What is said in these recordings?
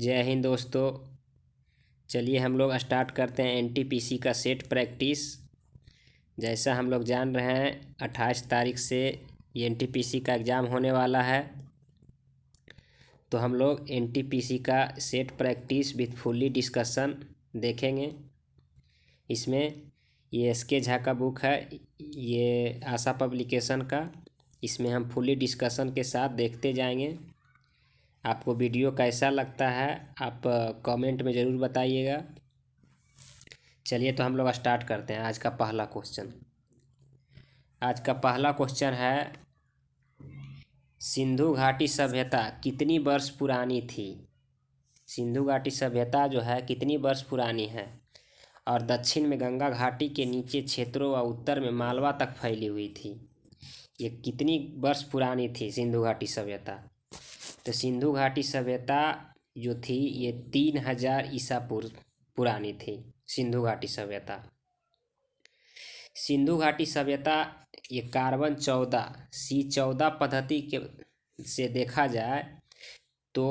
जय हिंद दोस्तों। चलिए हम लोग स्टार्ट करते हैं एनटीपीसी का सेट प्रैक्टिस। जैसा हम लोग जान रहे हैं 28 तारीख से ये एनटीपीसी का एग्ज़ाम होने वाला है, तो हम लोग एनटीपीसी का set practice with fully discussion देखेंगे। इसमें ये एसके झा का बुक है, ये आशा पब्लिकेशन का। इसमें हम फुल्ली डिस्कशन के साथ देखते जाएंगे। आपको वीडियो कैसा लगता है आप कमेंट में ज़रूर बताइएगा। चलिए तो हम लोग स्टार्ट करते हैं। आज का पहला क्वेश्चन है, सिंधु घाटी सभ्यता कितनी वर्ष पुरानी थी। सिंधु घाटी सभ्यता जो है कितनी वर्ष पुरानी है और दक्षिण में गंगा घाटी के नीचे क्षेत्रों व उत्तर में मालवा तक फैली हुई थी। ये कितनी वर्ष पुरानी थी सिंधु घाटी सभ्यता। तो सिंधु घाटी सभ्यता जो थी ये 3000 ईसा पूर्व पुरानी थी। सिंधु घाटी सभ्यता ये कार्बन 14 C14 पद्धति के से देखा जाए तो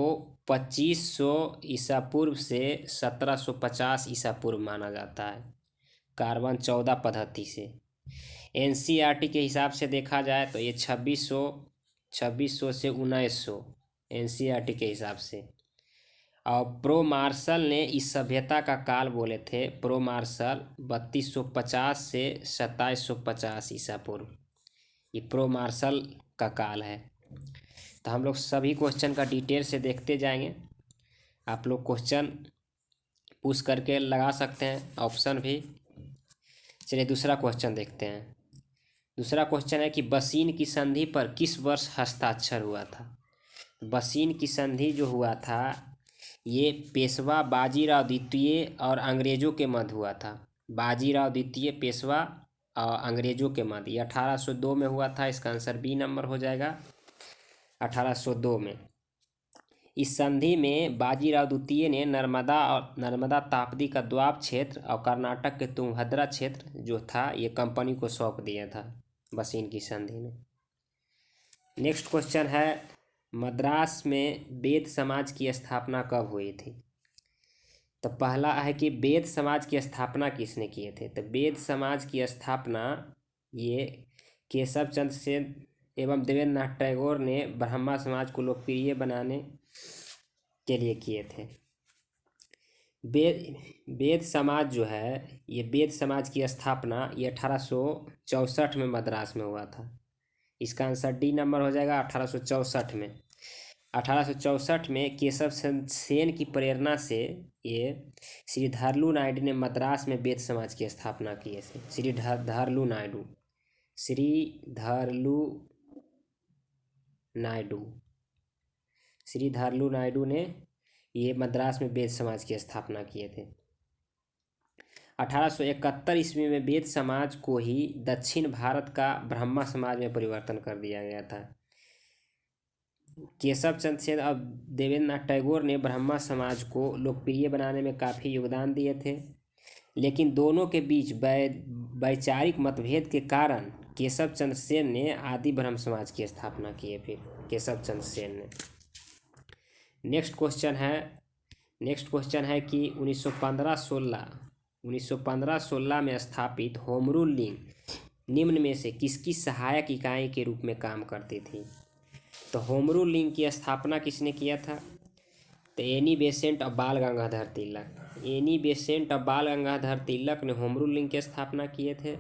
2500 ईसा पूर्व से 1750 ईसा पूर्व माना जाता है कार्बन 14 पद्धति से। एनसीईआरटी के हिसाब से देखा जाए तो ये 2600 से 1900 एनसीईआरटी के हिसाब से। और प्रो मार्शल ने इस सभ्यता का काल बोले थे, प्रो मार्शल 3250 से 2750 ईसा पूर्व, ये प्रो मार्शल का काल है। तो हम लोग सभी क्वेश्चन का डिटेल से देखते जाएंगे। आप लोग क्वेश्चन पुश करके लगा सकते हैं, ऑप्शन भी। चलिए दूसरा क्वेश्चन देखते हैं। दूसरा क्वेश्चन है कि बसीन की संधि पर किस वर्ष हस्ताक्षर हुआ था। बसीन की संधि जो हुआ था ये पेशवा बाजीराव द्वितीय और अंग्रेज़ों के मध्य हुआ था। बाजीराव द्वितीय, पेशवा और अंग्रेज़ों के मध्य। ये 1802 में हुआ था। इसका आंसर बी नंबर हो जाएगा, 1802 में। इस संधि में बाजीराव द्वितीय ने नर्मदा ताप्ती का द्वाब क्षेत्र और कर्नाटक के तुंगभद्रा क्षेत्र जो था ये कंपनी को सौंप दिया था बसीन की संधि में। नेक्स्ट क्वेश्चन है, मद्रास में बेद समाज की स्थापना कब हुई थी। तो पहला है कि बेद समाज की स्थापना किसने किए थे। तो बेद समाज की स्थापना ये केशव चंद्र सेन एवं देवेंद्रनाथ टैगोर ने ब्रह्मा समाज को लोकप्रिय बनाने के लिए किए थे। बेद समाज जो है ये बेद समाज की स्थापना ये 1864 में मद्रास में हुआ था। इसका आंसर डी नंबर हो जाएगा, 1864 में। 1864 में केशव सेन की प्रेरणा से ये श्री धरलू नायडू ने मद्रास में बेद समाज की स्थापना की है। श्री धरलू नायडू ने ये मद्रास में बेद समाज की स्थापना किए थे। 1871 ईस्वी में बेद समाज को ही दक्षिण भारत का ब्रह्मा समाज में परिवर्तन कर दिया गया था। केशव चंद्र सेन और देवेंद्रनाथ टैगोर ने ब्रह्मा समाज को लोकप्रिय बनाने में काफ़ी योगदान दिए थे, लेकिन दोनों के बीच वैचारिक मतभेद के कारण केशव चंद्र सेन ने आदि ब्रह्म समाज की स्थापना की है। फिर केशव चंद्र सेन ने। नेक्स्ट क्वेश्चन है कि 1915-16 में स्थापित होम रूल लीग निम्न में से किसकी सहायक इकाई के रूप में काम करती थी। तो होम रूल लीग की स्थापना किसने किया था। तो एनी बेसेंट और बाल गंगाधर तिलक ने होम रूल लीग की स्थापना किए थे।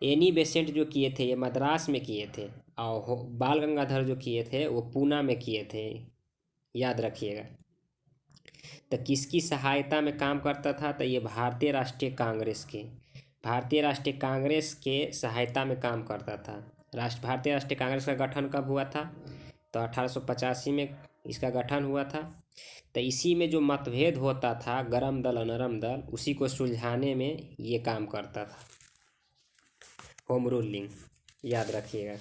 एनी बेसेंट जो किए थे ये मद्रास में किए थे और बाल गंगाधर जो किए थे वो पूना में किए थे, याद रखिएगा। तो किसकी सहायता में काम करता था। तो ये भारतीय राष्ट्रीय कांग्रेस के सहायता में काम करता था। भारतीय राष्ट्रीय कांग्रेस का गठन कब हुआ था। तो 1885 में इसका गठन हुआ था। तो इसी में जो मतभेद होता था गरम दल और नरम दल, उसी को सुलझाने में ये काम करता था होम रूल लीग, याद रखिएगा।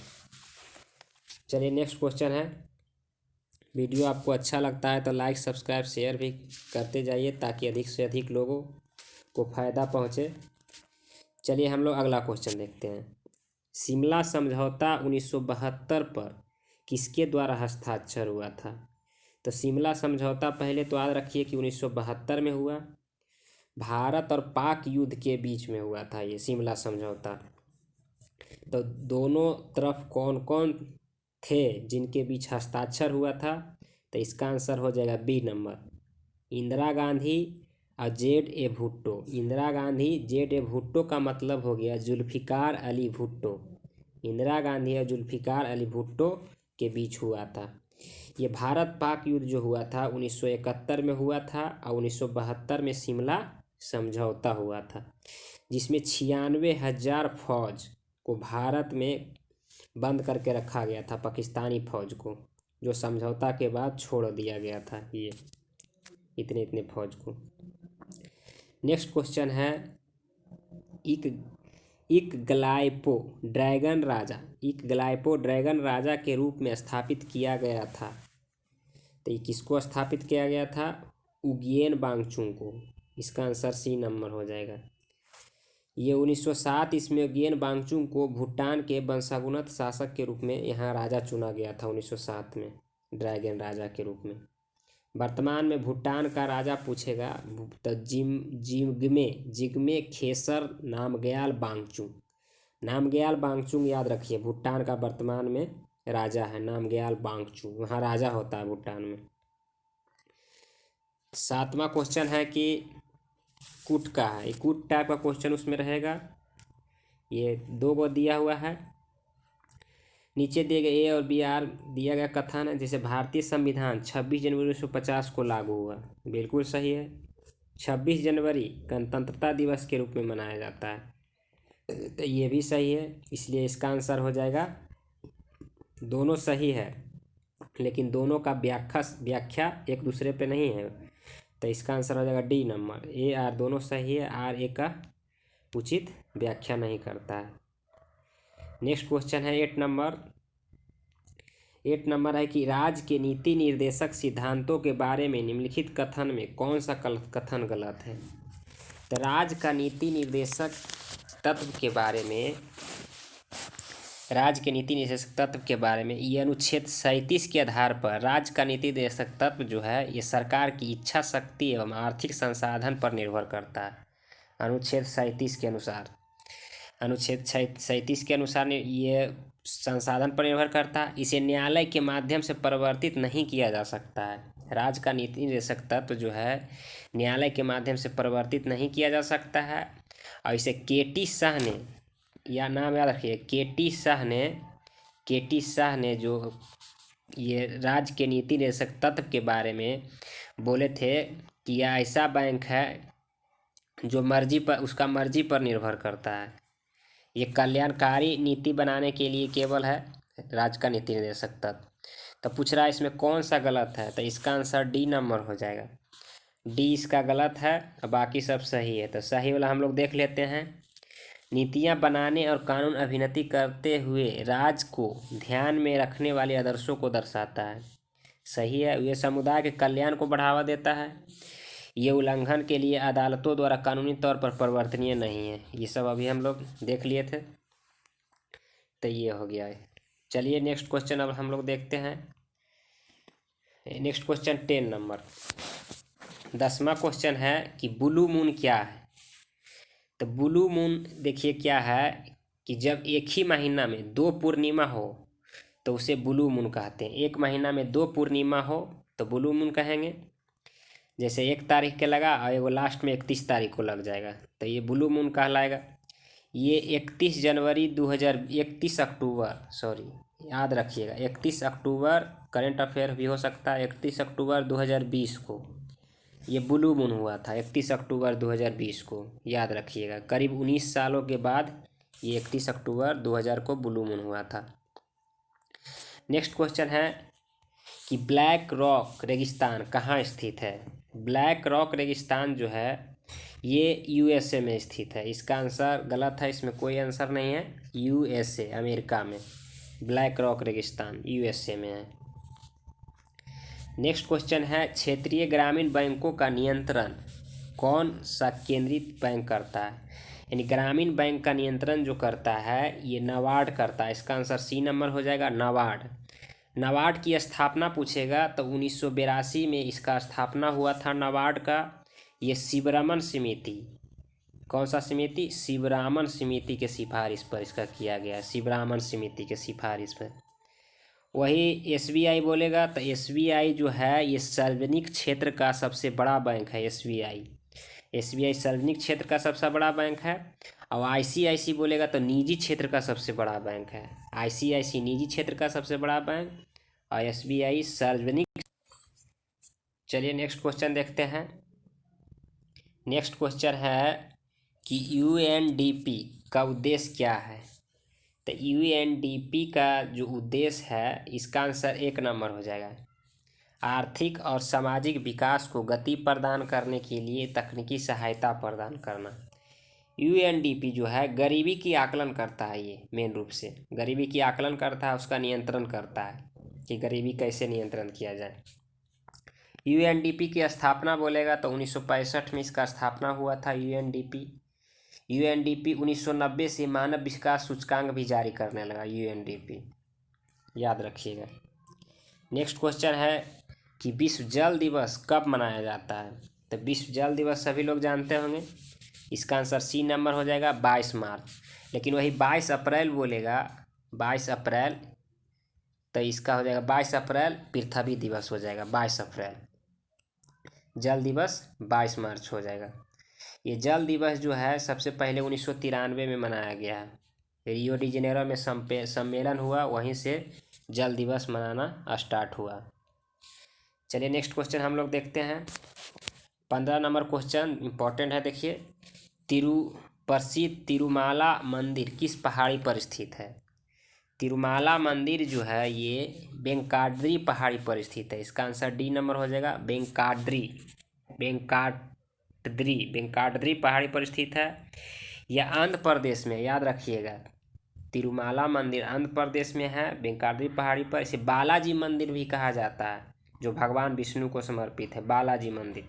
चलिए नेक्स्ट क्वेश्चन है। वीडियो आपको अच्छा लगता है तो लाइक सब्सक्राइब शेयर भी करते जाइए ताकि अधिक से अधिक लोगों को फ़ायदा पहुँचे। चलिए हम लोग अगला क्वेश्चन देखते हैं। शिमला समझौता 1972 पर किसके द्वारा हस्ताक्षर हुआ था। तो शिमला समझौता पहले तो याद रखिए कि 1972 में हुआ। भारत और पाक युद्ध के बीच में हुआ था ये शिमला समझौता। तो दोनों तरफ कौन कौन थे जिनके बीच हस्ताक्षर हुआ था? तो इसका आंसर हो जाएगा बी नंबर, इंदिरा गांधी और Z A Bhutto. Indira Gandhi Z A Bhutto का मतलब हो गया जुल्फ़िकार अली भुट्टो। इंदिरा गांधी और जुल्फ़िकार अली भुट्टो के बीच हुआ था। ये भारत पाक युद्ध जो हुआ था 1971 में हुआ था और 1972 में शिमला समझौता हुआ था, जिसमें 96,000 फौज को भारत में बंद करके रखा गया था, पाकिस्तानी फौज को, जो समझौता के बाद छोड़ दिया गया था ये इतने इतने फौज को। नेक्स्ट क्वेश्चन है, इकग्लाइपो ड्रैगन राजा के रूप में स्थापित किया गया था। तो ये किसको स्थापित किया गया था? उगियन वांगचुक को। इसका आंसर सी नंबर हो जाएगा। ये 1907 इसमें उगियन वांगचुक को भूटान के वंशानुगत शासक के रूप में यहाँ राजा चुना गया था 1907 में, ड्रैगन राजा के रूप में। वर्तमान में भूटान का राजा पूछेगा तो जिग्मे खेसर नामग्याल वांगचुक याद रखिए, भूटान का वर्तमान में राजा है नामग्याल वांगचुक, वहाँ राजा होता है भूटान में। 7वां क्वेश्चन है कि कूट का है, कूट टाइप का क्वेश्चन उसमें रहेगा। ये 2 गो दिया हुआ है, नीचे दिए गए ए और बी आर दिया गया कथन है। जैसे भारतीय संविधान 26 जनवरी 1950 को लागू हुआ, बिल्कुल सही है। 26 जनवरी गणतंत्रता दिवस के रूप में मनाया जाता है, तो ये भी सही है, इसलिए इसका आंसर हो जाएगा। दोनों सही है लेकिन दोनों का व्याख्या एक दूसरे पे नहीं है, तो इसका आंसर हो जाएगा डी नंबर। ए आर दोनों सही है, आर ए का उचित व्याख्या नहीं करता है। नेक्स्ट क्वेश्चन है 8 नंबर है कि राज्य के नीति निर्देशक सिद्धांतों के बारे में निम्नलिखित कथन में कौन सा कथन गलत है? तो राज्य का नीति निर्देशक तत्व के बारे में ये अनुच्छेद 37 के आधार पर राज्य का नीति निर्देशक तत्व जो है ये सरकार की इच्छा शक्ति एवं आर्थिक संसाधन पर निर्भर करता है। अनुच्छेद 37 के अनुसार ये संसाधन पर निर्भर करता है। इसे न्यायालय के माध्यम से परिवर्तित नहीं किया जा सकता है। राज्य का नीति निर्देशक तत्व जो है न्यायालय के माध्यम से परिवर्तित नहीं किया जा सकता है। और इसे के.टी. शाह ने, या नाम याद रखिए, के.टी. शाह ने जो ये राज्य के नीति निर्देशक तत्व के बारे में बोले थे कि यह ऐसा बैंक है जो उसका मर्जी पर निर्भर करता है। ये कल्याणकारी नीति बनाने के लिए केवल है राज्य का नीति निर्देशक तत्व। तो पूछ रहा है इसमें कौन सा गलत है? तो इसका आंसर डी नंबर हो जाएगा। डी इसका गलत है और बाकी सब सही है। तो सही वाला हम लोग देख लेते हैं। नीतियां बनाने और कानून अभिनति करते हुए राज्य को ध्यान में रखने वाले आदर्शों को दर्शाता है। सही है। ये समुदाय के कल्याण को बढ़ावा देता है। ये उल्लंघन के लिए अदालतों द्वारा कानूनी तौर पर परिवर्तनीय नहीं है। ये सब अभी हम लोग देख लिए थे, तो ये हो गया है। चलिए नेक्स्ट क्वेश्चन अब हम लोग देखते हैं। नेक्स्ट क्वेश्चन 10 नंबर 10वां क्वेश्चन है कि ब्लू मून क्या है? तो ब्लू मून देखिए क्या है कि जब एक ही महीना में 2 पूर्णिमा हो तो उसे ब्लू मून कहते हैं। एक महीना में 2 पूर्णिमा हो तो ब्लू मून कहेंगे। जैसे 1 तारीख के लगा और एगो लास्ट में 31 तारीख को लग जाएगा तो ये ब्लू मून कहलाएगा। ये 31 अक्टूबर याद रखिएगा, 31 अक्टूबर करंट अफेयर भी हो सकता है। 31 अक्टूबर 2020 को ये ब्लू मून हुआ था। 31 अक्टूबर 2020 को याद रखिएगा। करीब 19 सालों के बाद ये 31 अक्टूबर 2000 को ब्लू मून हुआ था। नेक्स्ट क्वेश्चन है कि ब्लैक रॉक रेगिस्तान कहाँ स्थित है? ब्लैक रॉक रेगिस्तान जो है ये यूएसए में स्थित है। इसका आंसर गलत है, इसमें कोई आंसर नहीं है। यूएसए अमेरिका में ब्लैक रॉक रेगिस्तान यूएसए में है। नेक्स्ट क्वेश्चन है क्षेत्रीय ग्रामीण बैंकों का नियंत्रण कौन सा केंद्रित बैंक करता है? यानी ग्रामीण बैंक का नियंत्रण जो करता है ये नाबार्ड करता है। इसका आंसर सी नंबर हो जाएगा, नाबार्ड। नाबार्ड की स्थापना पूछेगा तो 1982 में इसका स्थापना हुआ था नाबार्ड का। ये शिवरमन समिति, कौन सा समिति? शिवरामन समिति के सिफारिश पर इसका किया गया, शिवरामन समिति के सिफारिश पर। वही एसबीआई बोलेगा तो एसबीआई जो है ये सार्वजनिक क्षेत्र का सबसे बड़ा बैंक है। एसबीआई सार्वजनिक क्षेत्र का सबसे बड़ा बैंक है। और आईसीआईसी बोलेगा तो निजी क्षेत्र का सबसे बड़ा बैंक है। आईसीआईसी निजी क्षेत्र का सबसे बड़ा बैंक और एसबीआई सार्वजनिक। चलिए नेक्स्ट क्वेश्चन देखते हैं। नेक्स्ट क्वेश्चन है कि यूएनडीपी का उद्देश्य क्या है? तो यूएनडीपी का जो उद्देश्य है इसका आंसर 1 नंबर हो जाएगा। आर्थिक और सामाजिक विकास को गति प्रदान करने के लिए तकनीकी सहायता प्रदान करना। यूएनडीपी जो है गरीबी की आकलन करता है, ये मेन रूप से गरीबी की आकलन करता है, उसका नियंत्रण करता है कि गरीबी कैसे नियंत्रण किया जाए। यूएनडीपी की स्थापना बोलेगा तो 1965 में इसका स्थापना हुआ था। यूएनडीपी 1990 से मानव विकास सूचकांक भी जारी करने लगा यूएनडीपी, याद रखिएगा। नेक्स्ट क्वेश्चन है कि विश्व जल दिवस कब मनाया जाता है? तो विश्व जल दिवस सभी लोग जानते होंगे, इसका आंसर सी नंबर हो जाएगा 22 मार्च। लेकिन वही 22 अप्रैल बोलेगा, 22 अप्रैल, तो इसका हो जाएगा 22 अप्रैल पृथ्वी दिवस हो जाएगा। 22 अप्रैल जल दिवस 22 मार्च हो जाएगा। ये जल दिवस जो है सबसे पहले 1993 में मनाया गया है। रियो डी जेनेरो में सम्मेलन हुआ, वहीं से जल दिवस मनाना स्टार्ट हुआ। चलिए नेक्स्ट क्वेश्चन हम लोग देखते हैं। 15 नंबर क्वेश्चन इंपॉर्टेंट है, देखिए। प्रसिद्ध तिरुमाला मंदिर किस पहाड़ी पर स्थित है? तिरुमाला मंदिर जो है ये वेंकाड्री पहाड़ी पर स्थित है। इसका आंसर डी नंबर हो जाएगा, वेंकाड्री पहाड़ी पर स्थित है। यह आंध्र प्रदेश में, याद रखिएगा, तिरुमाला मंदिर आंध्र प्रदेश में है, वेंकाड्री पहाड़ी पर। इसे बालाजी मंदिर भी कहा जाता है, जो भगवान विष्णु को समर्पित है, बालाजी मंदिर।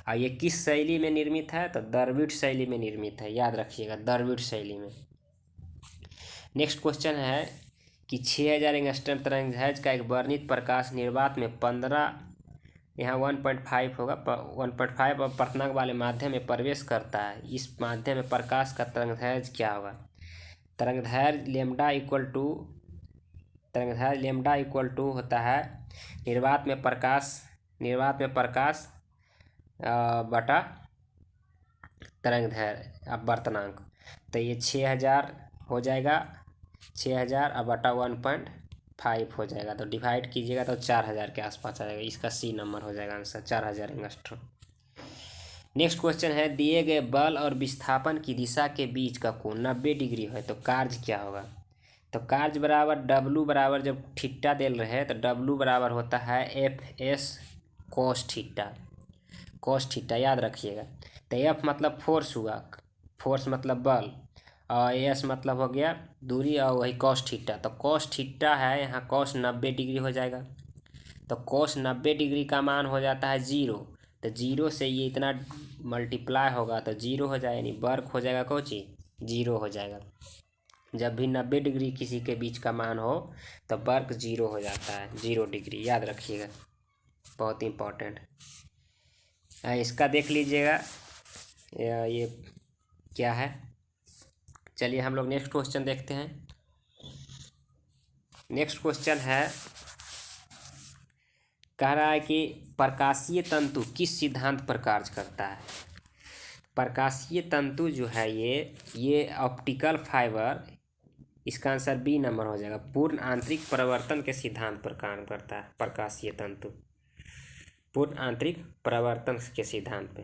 और ये किस शैली में निर्मित है? तो द्रविड़ शैली में निर्मित है, याद रखिएगा, द्रविड़ शैली में। नेक्स्ट क्वेश्चन है कि 6000 एंगस्ट्रम तरंगदैर्घ्य का एक वर्णित प्रकाश निर्वात में 15, यहाँ 1.5 होगा, 1.5 और पर्तनांक वाले माध्यम में प्रवेश करता है। इस माध्यम में प्रकाश का तरंगदैर्घ्य क्या होगा? तरंगदैर्घ्य लेमडा इक्वल टू होता है निर्वात में प्रकाश बटा तरंगदैर्घ्य अपवर्तनांक। तो ये 6000 हो जाएगा, 6000 और बटा 1.5 हो जाएगा, तो डिवाइड कीजिएगा तो 4000 के आसपास आ जाएगा। इसका सी नंबर हो जाएगा आंसर, 4000 एंगस्ट्रॉम। नेक्स्ट क्वेश्चन है, दिए गए बल और विस्थापन की दिशा के बीच का कोण 90 डिग्री है तो कार्य क्या होगा? तो कार्य बराबर W बराबर, जब थीटा दे रहे हैं तो W बराबर होता है FS cos थीटा, याद रखिएगा। तो F मतलब फोर्स हुआ, फोर्स मतलब बल, और S मतलब हो गया दूरी, और वही cos थीटा। तो cos थीटा है यहाँ, cos 90 डिग्री हो जाएगा। तो cos 90 डिग्री का मान हो जाता है 0। तो 0 से ये इतना मल्टीप्लाई होगा तो 0 हो जाएगा, यानी वर्क हो जाएगा, कौन चीज़ 0 हो जाएगा। जब भी 90 डिग्री किसी के बीच का मान हो तो वर्क 0 हो जाता है, 0 डिग्री, याद रखिएगा, बहुत इंपॉर्टेंट। इसका देख लीजिएगा ये क्या है। चलिए हम लोग नेक्स्ट क्वेश्चन देखते हैं। नेक्स्ट क्वेश्चन है, कह रहा है कि प्रकाशीय तंतु किस सिद्धांत पर कार्य करता है? प्रकाशीय तंतु जो है ये ऑप्टिकल फाइबर, इसका आंसर बी नंबर हो जाएगा, पूर्ण आंतरिक परावर्तन के सिद्धांत पर काम करता है। प्रकाशीय तंतु पूर्ण आंतरिक परावर्तन के सिद्धांत पे।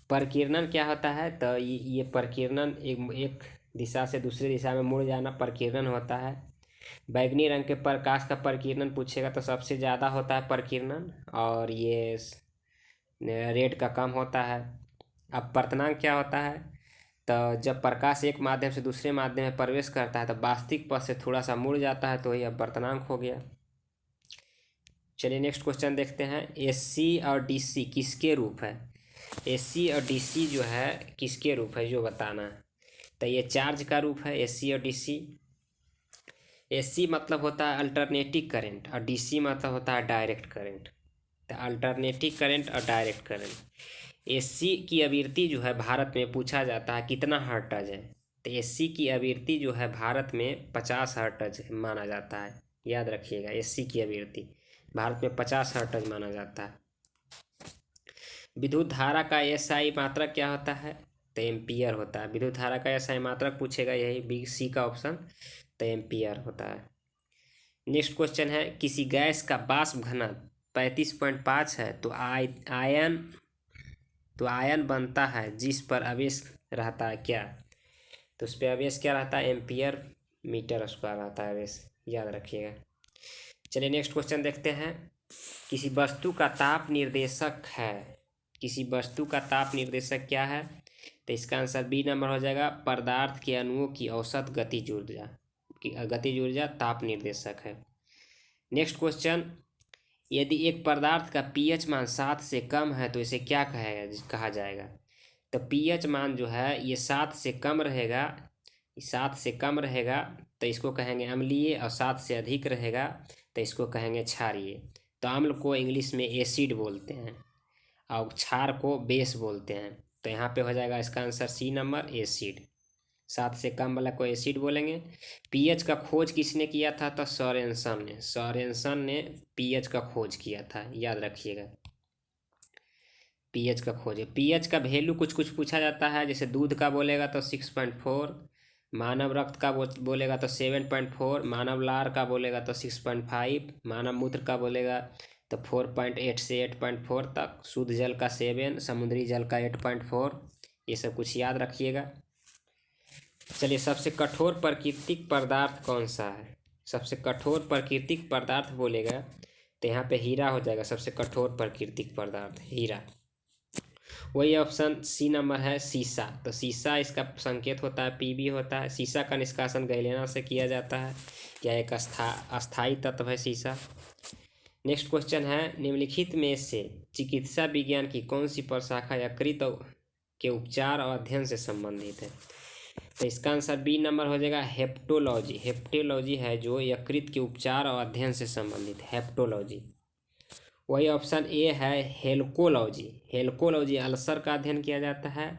प्रकीर्णन क्या होता है? तो ये प्रकीर्णन एक दिशा से दूसरी दिशा में मुड़ जाना प्रकीर्णन होता है। बैगनी रंग के प्रकाश का प्रकीर्णन पूछेगा तो सबसे ज़्यादा होता है प्रकीर्णन, और ये रेड का कम होता है। अब पर्तनांक क्या होता है? तो जब प्रकाश एक माध्यम से दूसरे माध्यम में प्रवेश करता है तो वास्तविक पथ से थोड़ा सा मुड़ जाता है, तो ये अपवर्तनांक हो गया। चलिए नेक्स्ट क्वेश्चन देखते हैं। एससी और डीसी किसके रूप है? एससी और डीसी जो है किसके रूप है, जो बताना है। तो ये चार्ज का रूप है एससी और डीसी। एसी मतलब होता है अल्टरनेटिव करंट और डीसी मतलब होता है डायरेक्ट करंट। तो अल्टरनेटिव करंट और डायरेक्ट करंट। एसी की आवृत्ति जो है भारत में पूछा जाता है कितना हर्ट्ज है, तो एसी की आवृत्ति जो है भारत में 50 हर्ट्ज माना जाता है। याद रखिएगा, एसी की आवृत्ति भारत में 50 हर्ट्ज माना जाता है। विद्युत धारा का एसआई मात्रक क्या होता है, तो एम्पियर होता है। विद्युत धारा का एसआई मात्रक पूछेगा, यही बी सी का ऑप्शन, तो एम्पियर होता है। नेक्स्ट क्वेश्चन है, किसी गैस का वाष्प घनत्व 35.5 है तो आयन बनता है जिस पर आवेश रहता है क्या, तो उस पर आवेश क्या रहता है, एम्पियर मीटर उसका रहता है आवेश। याद रखिएगा। चलिए नेक्स्ट क्वेश्चन देखते हैं। किसी वस्तु का ताप निर्देशक है, किसी वस्तु का ताप निर्देशक क्या है, तो इसका आंसर बी नंबर हो जाएगा, पदार्थ के अणुओं की औसत गतिज ऊर्जा ताप निर्देशक है। नेक्स्ट क्वेश्चन, यदि एक पदार्थ का पीएच मान 7 से कम है तो इसे क्या कहा जाएगा, तो पीएच मान जो है ये 7 से कम रहेगा, 7 से कम रहेगा तो इसको कहेंगे अम्लीय, और 7 से अधिक रहेगा तो इसको कहेंगे क्षारीय। तो अम्ल को इंग्लिश में एसिड बोलते हैं और क्षार को बेस बोलते हैं। तो यहाँ पे हो जाएगा इसका आंसर सी नंबर, एसिड। 7 से कम वाला को एसिड बोलेंगे। पीएच का खोज किसने किया था, तो सोरेनसन ने पीएच का खोज किया था। याद रखिएगा, पीएच का खोज है। पीएच का वैल्यू कुछ कुछ पूछा जाता है, जैसे दूध का बोलेगा तो 6.4, मानव रक्त का बोलेगा तो 7.4, मानव लार का बोलेगा तो 6.5, मानव मूत्र का बोलेगा तो 4.8 से 8.4 तक, शुद्ध जल का 7, समुद्री जल का 8.4। ये सब कुछ याद रखिएगा। चलिए, सबसे कठोर प्राकृतिक पदार्थ कौन सा है, सबसे कठोर प्राकृतिक पदार्थ बोलेगा तो यहाँ पे हीरा हो जाएगा। सबसे कठोर प्राकृतिक पदार्थ हीरा, वही ऑप्शन सी नंबर है, सीसा। तो सीसा इसका संकेत होता है पीबी होता है। सीसा का निष्कासन गैलेना से किया जाता है, यह एक अस्थायी तत्व है सीसा। नेक्स्ट क्वेश्चन है, निम्नलिखित में से चिकित्सा विज्ञान की कौन सी प्रशाखा यकृत के उपचार और अध्ययन से संबंधित है, तो इसका आंसर बी नंबर हो जाएगा, हेप्टोलॉजी। हेप्टोलॉजी है जो यकृत के उपचार और अध्ययन से संबंधित, हेप्टोलॉजी। वही ऑप्शन ए है, हेल्कोलॉजी। हेल्कोलॉजी अल्सर का अध्ययन किया जाता है।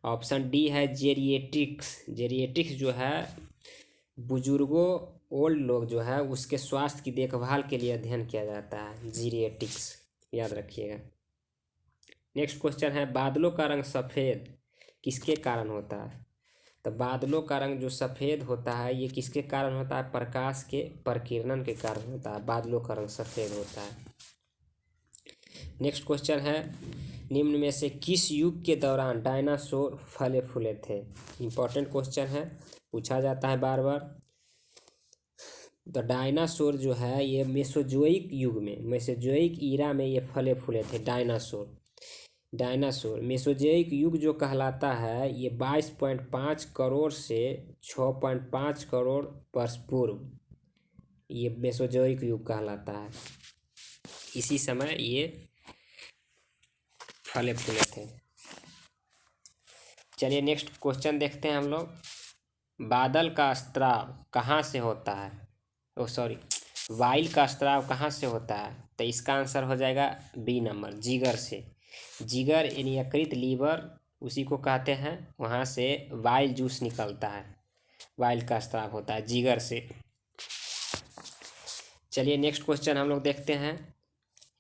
ऑप्शन डी है, जेरिएट्रिक्स। जेरिएट्रिक्स जो है बुजुर्गों, ओल्ड लोग जो है उसके स्वास्थ्य की देखभाल के लिए अध्ययन किया जाता है, जेरिएट्रिक्स। याद रखिएगा। नेक्स्ट क्वेश्चन है, बादलों का रंग सफ़ेद किसके कारण होता है, तो बादलों का रंग जो सफ़ेद होता है ये किसके कारण होता है, प्रकाश के प्रकीर्णन के कारण होता है, बादलों का रंग सफ़ेद होता है। नेक्स्ट क्वेश्चन है, निम्न में से किस युग के दौरान डायनासोर फले फूले थे। इंपॉर्टेंट क्वेश्चन है, पूछा जाता है बार बार। तो डायनासोर जो है ये मेसोजोइक युग में, मेसोजोइक ईरा में ये फले फूले थे डायनासोर। मेसोजोइक युग जो कहलाता है ये 22.5 करोड़ से 6.5 करोड़ वर्ष पूर्व, ये मेसोजोइक युग कहलाता है। इसी समय ये फले फूले थे। चलिए नेक्स्ट क्वेश्चन देखते हैं हम लोग। बादल का स्त्राव कहाँ से होता है, वायु का स्त्राव कहाँ से होता है, तो इसका आंसर हो जाएगा बी नंबर, जिगर से। जिगर यानी यकृत, लीवर उसी को कहते हैं, वहाँ से वाइल जूस निकलता है, वाइल का स्त्राव होता है जिगर से। चलिए नेक्स्ट क्वेश्चन हम लोग देखते हैं,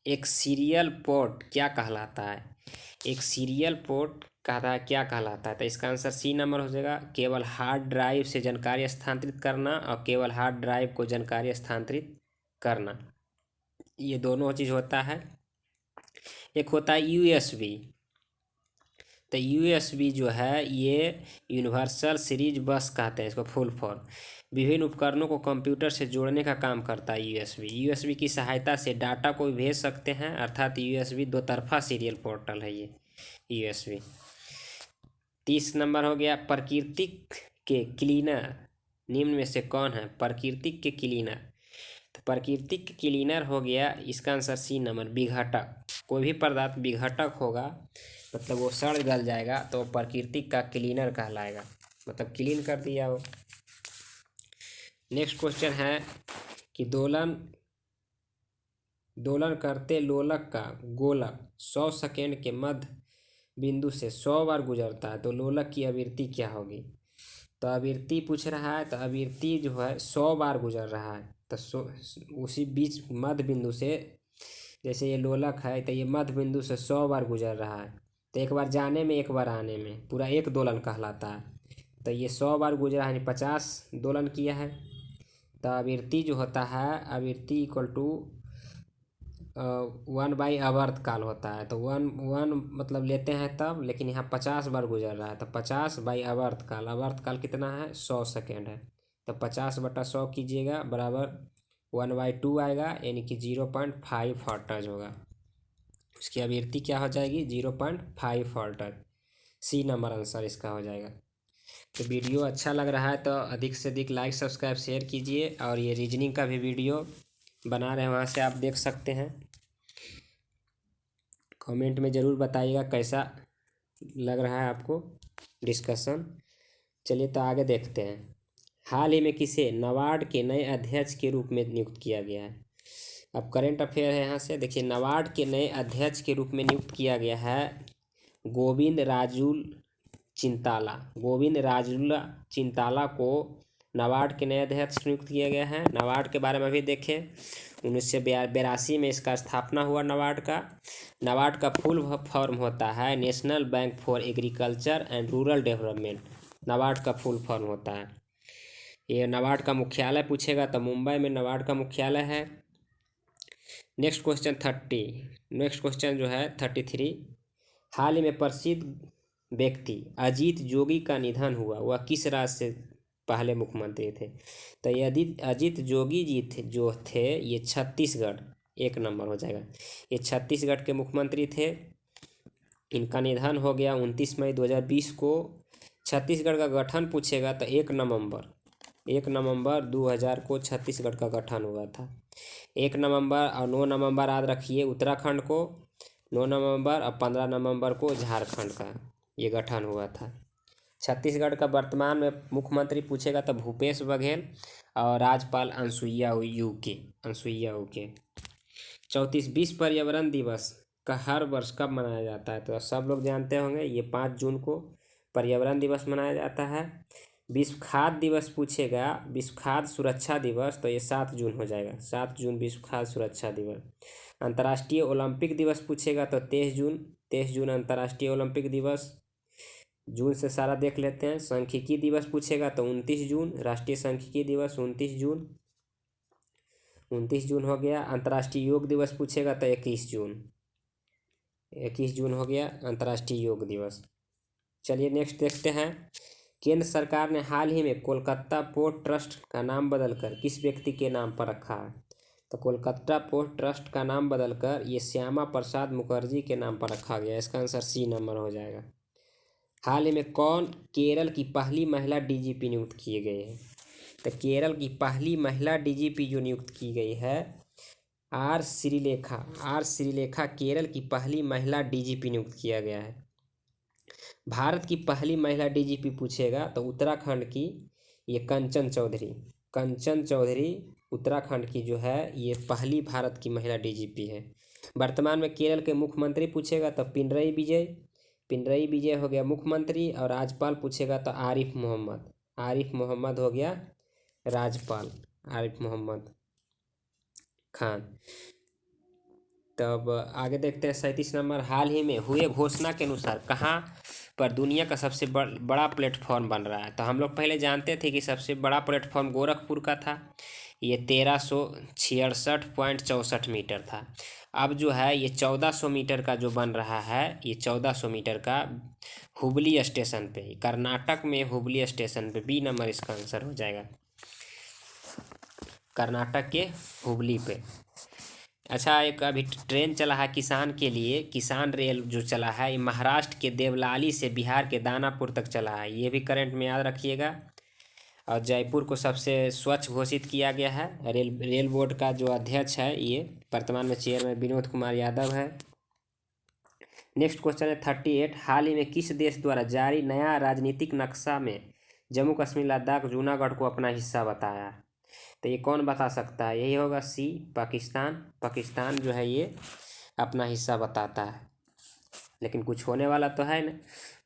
एक सीरियल पोर्ट क्या कहलाता है, एक सीरियल पोर्ट क्या कहलाता है, तो इसका आंसर सी नंबर हो जाएगा, केवल हार्ड ड्राइव से जानकारी स्थानांतरित करना और केवल हार्ड ड्राइव को जानकारी स्थानांतरित करना, ये दोनों चीज़ होता है। एक होता है यूएसबी। तो यूएसबी जो है ये यूनिवर्सल सीरीज बस कहते हैं इसको फुल फॉर्म। विभिन्न उपकरणों को कंप्यूटर से जोड़ने का काम करता है यूएसबी। यूएसबी की सहायता से डाटा को भी भेज सकते हैं, अर्थात यूएसबी दो तरफा सीरियल पोर्टल है ये यूएसबी। 30 नंबर हो गया, प्राकृतिक के क्लीनर निम्न में से कौन है, प्राकृतिक के क्लीनर। तो प्राकृतिक क्लीनर हो गया, इसका आंसर सी नंबर, विघटक। कोई भी पदार्थ विघटक होगा मतलब वो सड़ गल जाएगा तो प्राकृतिक का क्लीनर कहलाएगा, मतलब क्लीन कर दिया वो। नेक्स्ट क्वेश्चन है कि दोलन करते लोलक का गोलक 100 सेकेंड के मध्य बिंदु से 100 बार गुजरता है तो लोलक की आवृत्ति क्या होगी। तो आवृत्ति पूछ रहा है, तो आवृत्ति जो है 100 बार गुजर रहा है, तो उसी बीच मध्य बिंदु से, जैसे ये लोलक है तो ये मध्य बिंदु से 100 बार गुजर रहा है, तो एक बार जाने में एक बार आने में पूरा एक दोलन कहलाता है। तो ये 100 बार गुजरा है, 50 दोलन किया है। तो आवृत्ति जो होता है, आवृत्ति इक्वल टू 1/, आवर्त काल होता है। तो वन मतलब लेते हैं तब, लेकिन यहाँ 50 बार गुजर रहा है, तो 50/, आवर्त काल कितना है, 100 सेकेंड है। तो 50/100 कीजिएगा बराबर 1/2 आएगा, यानी कि 0.5 हर्ट्ज होगा। उसकी आवृत्ति क्या हो जाएगी, 0.5 हर्ट्ज। सी नंबर आंसर इसका हो जाएगा। तो वीडियो अच्छा लग रहा है तो अधिक से अधिक लाइक सब्सक्राइब शेयर कीजिए, और ये रीजनिंग का भी वीडियो बना रहे हैं, वहाँ से आप देख सकते हैं। कमेंट में ज़रूर बताइएगा कैसा लग रहा है आपको डिस्कशन। चलिए तो आगे देखते हैं। हाल ही में किसे नाबार्ड के नए अध्यक्ष के रूप में नियुक्त किया गया है। अब करंट अफेयर है, यहाँ से देखिए। नाबार्ड के नए अध्यक्ष के रूप में नियुक्त किया गया है गोविंद राजुल चिंताला को नाबार्ड के नए अध्यक्ष नियुक्त किया गया है। नाबार्ड के बारे में भी देखें, 1982 में इसका स्थापना हुआ नाबार्ड का फुल फॉर्म होता है national bank for agriculture and rural development. NABARD का फुल फॉर्म होता है। ये नाबार्ड का मुख्यालय पूछेगा तो मुंबई में नाबार्ड का मुख्यालय है। नेक्स्ट क्वेश्चन जो है 33। हाल ही में प्रसिद्ध व्यक्ति अजीत जोगी का निधन हुआ, वह किस राज्य से पहले मुख्यमंत्री थे। तो यदि अजीत जोगी जी जो थे ये छत्तीसगढ़, एक नंबर हो जाएगा। ये छत्तीसगढ़ के मुख्यमंत्री थे। इनका निधन हो गया 29 मई 2020 को। छत्तीसगढ़ का गठन पूछेगा तो 1 नवंबर 2000 को छत्तीसगढ़ का गठन हुआ था। 1 नवंबर और 9 नवंबर याद रखिए उत्तराखंड को, 9 नवंबर और 15 नवंबर को झारखंड का ये गठन हुआ था। छत्तीसगढ़ का वर्तमान में मुख्यमंत्री पूछेगा तो भूपेश बघेल और राज्यपाल अनसुईया उइके। 34 विश्व पर्यावरण दिवस का हर वर्ष कब मनाया जाता है। तो सब लोग जानते होंगे ये 5 जून को पर्यावरण दिवस मनाया जाता है। विश्व खाद्य दिवस पूछेगा, विश्व खाद्य सुरक्षा दिवस, तो ये 7 जून हो जाएगा। 7 जून विश्व खाद्य सुरक्षा दिवस। अंतर्राष्ट्रीय ओलंपिक दिवस पूछेगा तो 23 जून अंतर्राष्ट्रीय ओलंपिक दिवस। जून से सारा देख लेते हैं। सांख्यिकी दिवस पूछेगा तो 29 जून, राष्ट्रीय सांख्यिकी दिवस 29 जून हो गया। अंतर्राष्ट्रीय योग दिवस पूछेगा तो 21 जून हो गया अंतर्राष्ट्रीय योग दिवस। चलिए नेक्स्ट देखते हैं। केंद्र सरकार ने हाल ही में कोलकाता पोर्ट ट्रस्ट का नाम बदलकर किस व्यक्ति के नाम पर रखा है। तो कोलकाता पोर्ट ट्रस्ट का नाम बदलकर ये श्यामा प्रसाद मुखर्जी के नाम पर रखा गया। इसका आंसर सी नंबर हो जाएगा। हाल ही में कौन केरल की पहली महिला डीजीपी नियुक्त किए गए हैं। तो केरल की पहली महिला डीजीपी जो नियुक्त की गई है आर श्रीलेखा केरल की पहली महिला डीजीपी नियुक्त किया गया है। भारत की पहली महिला डीजीपी पूछेगा तो उत्तराखंड की ये कंचन चौधरी उत्तराखंड की जो है ये पहली भारत की महिला डीजीपी है। वर्तमान में केरल के मुख्यमंत्री पूछेगा तो पिनरई विजय हो गया मुख्यमंत्री, और राज्यपाल पूछेगा तो आरिफ मोहम्मद हो गया राज्यपाल, आरिफ मोहम्मद खान। तब आगे देखते हैं 37 नंबर। हाल ही में हुए घोषणा के अनुसार कहाँ पर दुनिया का सबसे बड़ा प्लेटफॉर्म बन रहा है। तो हम लोग पहले जानते थे कि सबसे बड़ा प्लेटफॉर्म गोरखपुर का था, ये 1366.64 मीटर था। अब जो है ये 1400 मीटर का जो बन रहा है, ये 1400 मीटर का हुबली स्टेशन पे, कर्नाटक में हुबली स्टेशन पे, बी नंबर इसका आंसर हो जाएगा, कर्नाटक के हुबली पे। अच्छा, एक अभी ट्रेन चला है किसान के लिए, किसान रेल जो चला है ये महाराष्ट्र के देवलाली से बिहार के दानापुर तक चला है। ये भी करंट में याद रखिएगा। और जयपुर को सबसे स्वच्छ घोषित किया गया है। रेल बोर्ड का जो अध्यक्ष है ये वर्तमान में चेयरमैन विनोद कुमार यादव है। नेक्स्ट क्वेश्चन है 38। हाल ही में किस देश द्वारा जारी नया राजनीतिक नक्शा में जम्मू कश्मीर लद्दाख जूनागढ़ को अपना हिस्सा बताया। तो ये कौन बता सकता है? यही होगा सी, पाकिस्तान। पाकिस्तान जो है ये अपना हिस्सा बताता है, लेकिन कुछ होने वाला तो है ना।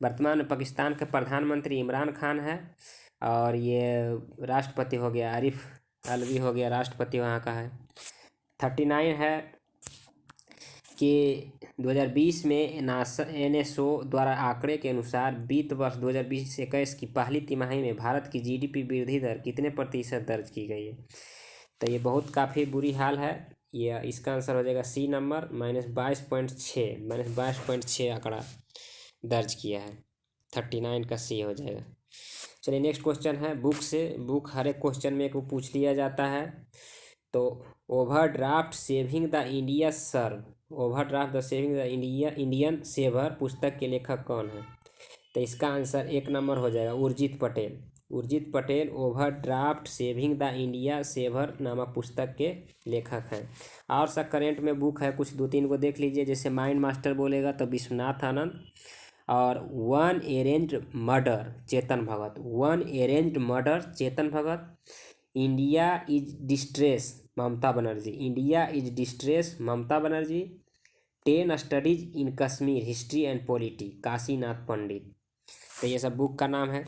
वर्तमान में पाकिस्तान के प्रधानमंत्री इमरान खान है, और ये राष्ट्रपति हो गया आरिफ अलवी हो गया, राष्ट्रपति वहाँ का है। 39 है कि 2020 में नासा NSO द्वारा आंकड़े के अनुसार वित्त वर्ष 2020-21 की पहली तिमाही में भारत की GDP वृद्धि दर कितने प्रतिशत दर्ज की गई है? तो ये बहुत काफ़ी बुरी हाल है। ये इसका आंसर हो जाएगा सी नंबर, -22.6 आंकड़ा दर्ज किया है। 39 का सी हो जाएगा। चलिए नेक्स्ट क्वेश्चन है बुक से। बुक हर एक क्वेश्चन में एक पूछ लिया जाता है। तो overdraft saving the India serve, overdraft the saving the Indian saver पुस्तक के लेखक कौन है? तो इसका आंसर एक नंबर हो जाएगा Urjit Patel. Urjit Patel overdraft saving the India saver नामक पुस्तक के लेखक हैं। और सब करेंट में बुक है कुछ, 2-3 को देख लीजिए। जैसे माइंड मास्टर बोलेगा तो विश्वनाथ आनंद, और one arranged murder Chetan Bhagat, one arranged murder Chetan Bhagat. India is distress Mamata Banerjee, India is distress Mamata Banerjee. 10 studies in Kashmir history and polity Kashinath Pandit. तो ये सब बुक का नाम है।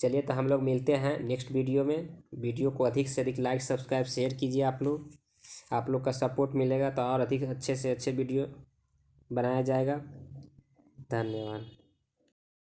चलिए तो हम लोग मिलते हैं नेक्स्ट वीडियो में। वीडियो को अधिक से अधिक लाइक सब्सक्राइब शेयर कीजिए आप लोग। आप लोग का सपोर्ट मिलेगा तो और अधिक अच्छे से अच्छे वीडियो बनाया जाएगा। धन्यवाद।